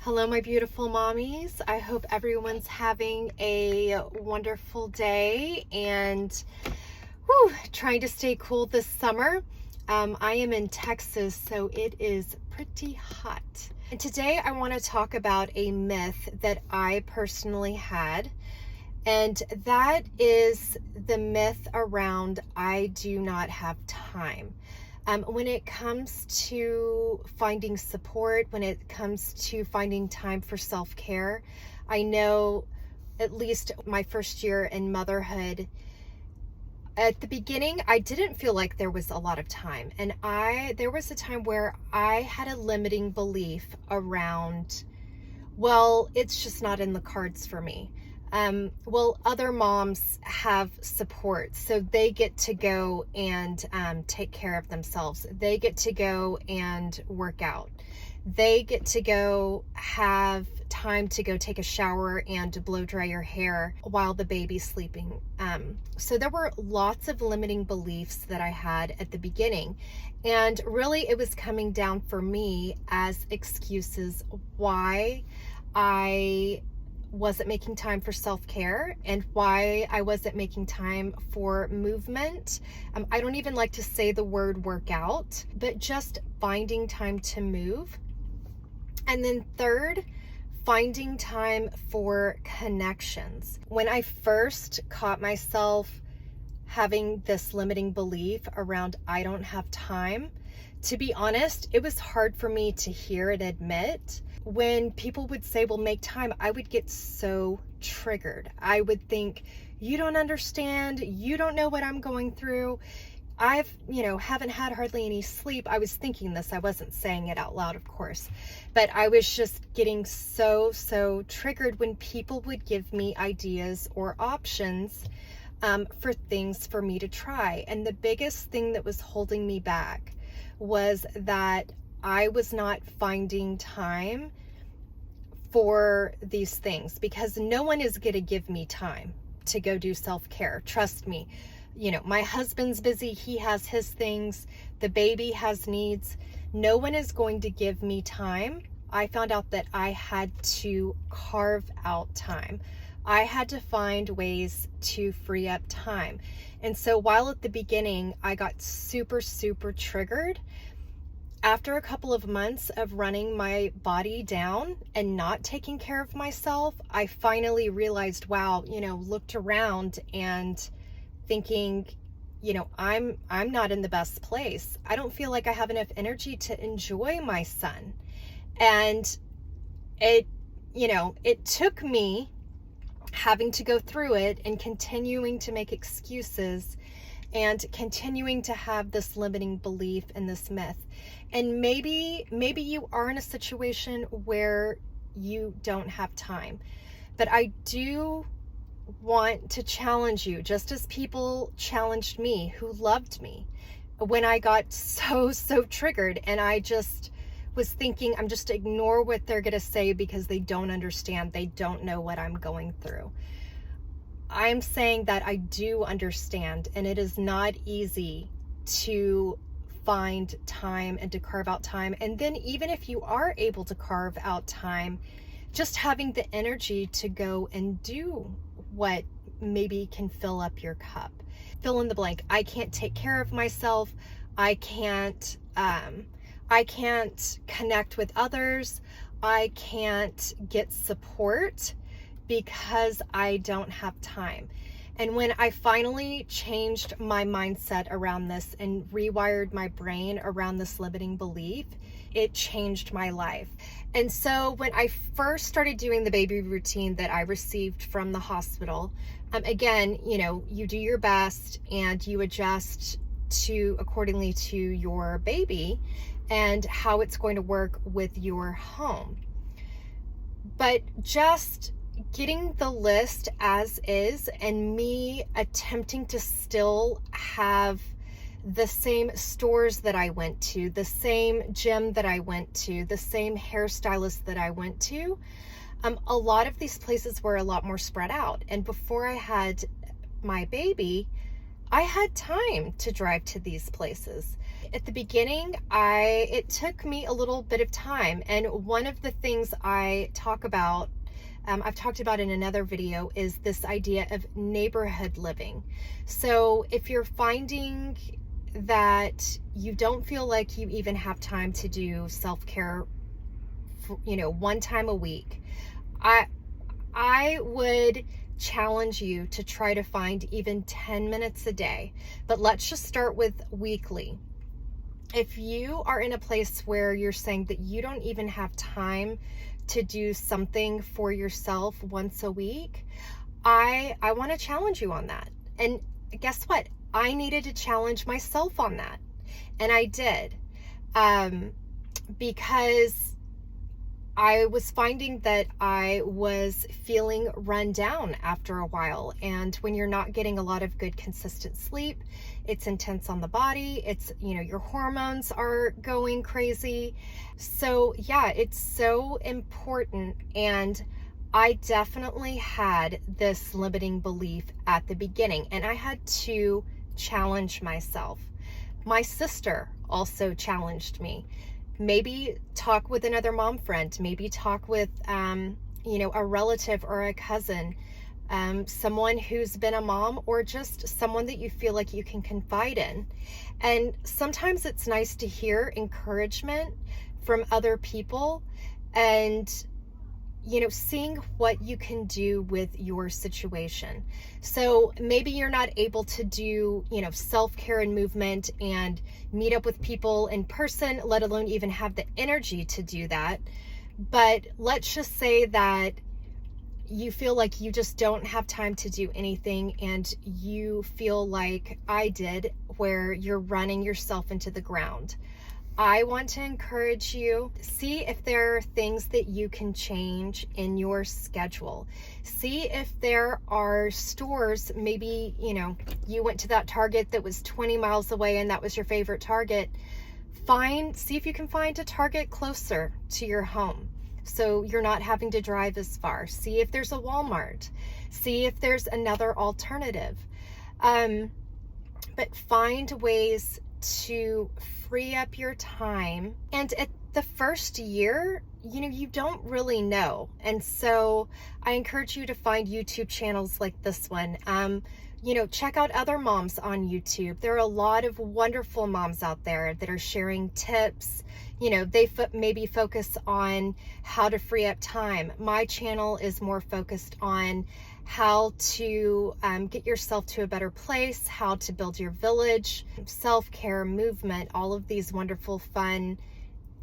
Hello, my beautiful mommies. I hope everyone's having a wonderful day and trying to stay cool this summer. I am in Texas, so it is pretty hot. And today I want to talk about a myth that I personally had, and that is the myth around I do not have time. When it comes to finding support, when it comes to finding time for self-care, I know at least my first year in motherhood, at the beginning, I didn't feel like there was a lot of time. And there was a time where I had a limiting belief around, well, it's just not in the cards for me. Other moms have support, so they get to go and take care of themselves. They get to go and work out. They get to go have time to go take a shower and blow dry your hair while the baby's sleeping. So there were lots of limiting beliefs that I had at the beginning. And really it was coming down for me as excuses why I wasn't making time for self-care and why I wasn't making time for movement. I don't even like to say the word workout, but just finding time to move. And then third, finding time for connections. When I first caught myself having this limiting belief around I don't have time, to be honest, it was hard for me to hear and admit. When people would say, well, make time, I would get so triggered. I would think, you don't understand. You don't know what I'm going through. Haven't had hardly any sleep. I was thinking this. I wasn't saying it out loud, of course. But I was just getting so triggered when people would give me ideas or options for things for me to try. And the biggest thing that was holding me back was that I was not finding time for these things, because no one is going to give me time to go do self-care. Trust me. My husband's busy. He has his things. The baby has needs. No one is going to give me time. I found out that I had to carve out time. I had to find ways to free up time. And so while at the beginning, I got super triggered, after a couple of months of running my body down and not taking care of myself, I finally realized, wow, looked around and thinking, I'm not in the best place. I don't feel like I have enough energy to enjoy my son. And it took me having to go through it and continuing to make excuses and continuing to have this limiting belief and this myth. And maybe you are in a situation where you don't have time, but I do want to challenge you, just as people challenged me who loved me when I got so triggered, and I just was thinking, I'm just ignore what they're going to say because they don't understand. They don't know what I'm going through. I'm saying that I do understand, and it is not easy to find time and to carve out time. And then even if you are able to carve out time, just having the energy to go and do what maybe can fill up your cup. Fill in the blank. I can't take care of myself. I can't connect with others. I can't get support because I don't have time. And when I finally changed my mindset around this and rewired my brain around this limiting belief, it changed my life. And so when I first started doing the baby routine that I received from the hospital, again, you do your best and you adjust accordingly to your baby and how it's going to work with your home. But just getting the list as is and me attempting to still have the same stores that I went to, the same gym that I went to, the same hairstylist that I went to, a lot of these places were a lot more spread out. And before I had my baby, I had time to drive to these places. At the beginning, it took me a little bit of time. And one of the things I talk about, I've talked about in another video, is this idea of neighborhood living. So if you're finding that you don't feel like you even have time to do self-care, one time a week, I would challenge you to try to find even 10 minutes a day, but let's just start with weekly. If you are in a place where you're saying that you don't even have time to do something for yourself once a week, I want to challenge you on that. And guess what? I needed to challenge myself on that. And I did. Because I was finding that I was feeling run down after a while. And when you're not getting a lot of good, consistent sleep, it's intense on the body. It's, your hormones are going crazy. So yeah, it's so important. And I definitely had this limiting belief at the beginning, and I had to challenge myself. My sister also challenged me. Maybe talk with another mom friend, maybe talk with, a relative or a cousin, someone who's been a mom, or just someone that you feel like you can confide in. And sometimes it's nice to hear encouragement from other people and, seeing what you can do with your situation. So maybe you're not able to do, self-care and movement and meet up with people in person, let alone even have the energy to do that. But let's just say that you feel like you just don't have time to do anything, and you feel like I did, where you're running yourself into the ground. I want to encourage you, see if there are things that you can change in your schedule. See if there are stores, maybe, you went to that Target that was 20 miles away and that was your favorite Target. See if you can find a Target closer to your home, so you're not having to drive as far. See if there's a Walmart. See if there's another alternative. But find ways to free up your time. And at the first year, you don't really know. And so I encourage you to find YouTube channels like this one. Check out other moms on YouTube. There are a lot of wonderful moms out there that are sharing tips. They maybe focus on how to free up time. My channel is more focused on how to get yourself to a better place, how to build your village, self-care, movement, all of these wonderful, fun,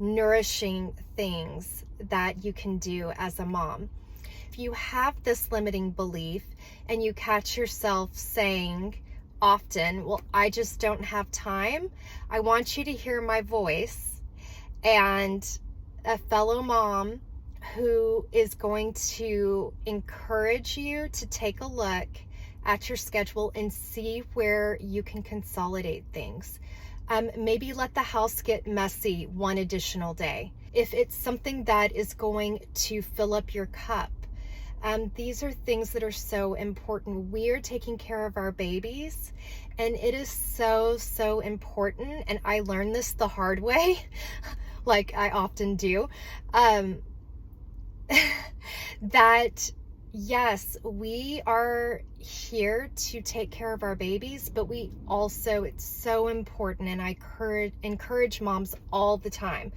nourishing things that you can do as a mom. If you have this limiting belief and you catch yourself saying often, well, I just don't have time, I want you to hear my voice and a fellow mom who is going to encourage you to take a look at your schedule and see where you can consolidate things. Maybe let the house get messy one additional day. If it's something that is going to fill up your cup, these are things that are so important. We are taking care of our babies, and it is so, so important. And I learned this the hard way, like I often do. That yes, we are here to take care of our babies, but it's so important, and I encourage moms all the time,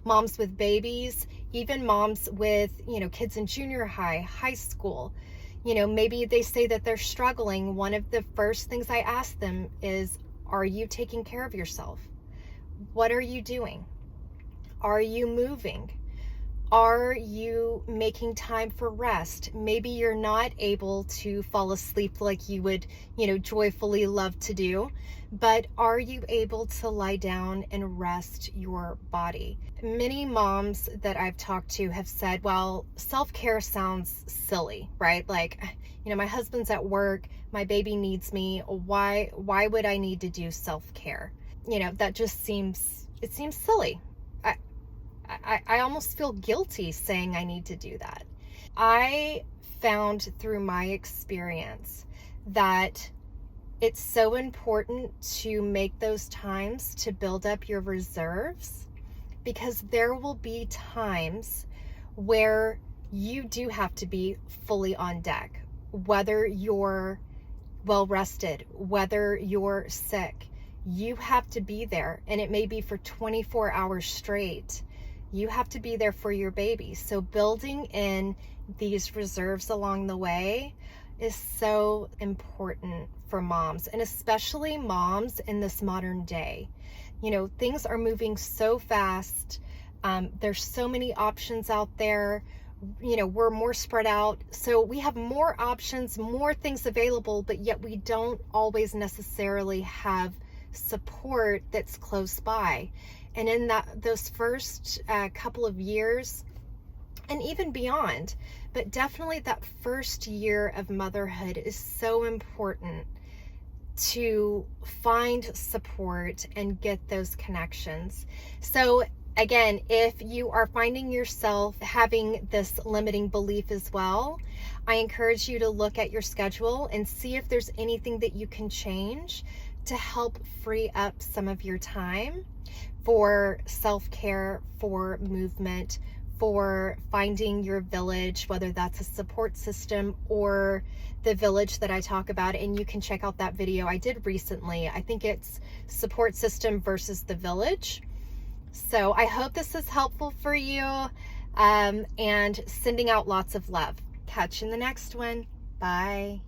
moms with babies, even moms with, kids in junior high, high school, maybe they say that they're struggling. One of the first things I ask them is, are you taking care of yourself? What are you doing? Are you moving? Are you making time for rest? Maybe you're not able to fall asleep like you would, joyfully love to do, but are you able to lie down and rest your body? Many moms that I've talked to have said, well, self-care sounds silly, right? Like, my husband's at work, my baby needs me. Why would I need to do self-care? That just seems silly. I almost feel guilty saying I need to do that. I found through my experience that it's so important to make those times to build up your reserves, because there will be times where you do have to be fully on deck, whether you're well rested, whether you're sick. You have to be there, and it may be for 24 hours straight. You have to be there for your baby. So building in these reserves along the way is so important for moms, and especially moms in this modern day. You know, things are moving so fast. There's so many options out there. You know, we're more spread out, so we have more options, more things available, but yet we don't always necessarily have support that's close by. And in those first couple of years, and even beyond, but definitely that first year of motherhood is so important to find support and get those connections. So again, if you are finding yourself having this limiting belief as well, I encourage you to look at your schedule and see if there's anything that you can change to help free up some of your time for self-care, for movement, for finding your village, whether that's a support system or the village that I talk about. And you can check out that video I did recently. I think it's support system versus the village. So I hope this is helpful for you, and sending out lots of love. Catch you in the next one. Bye.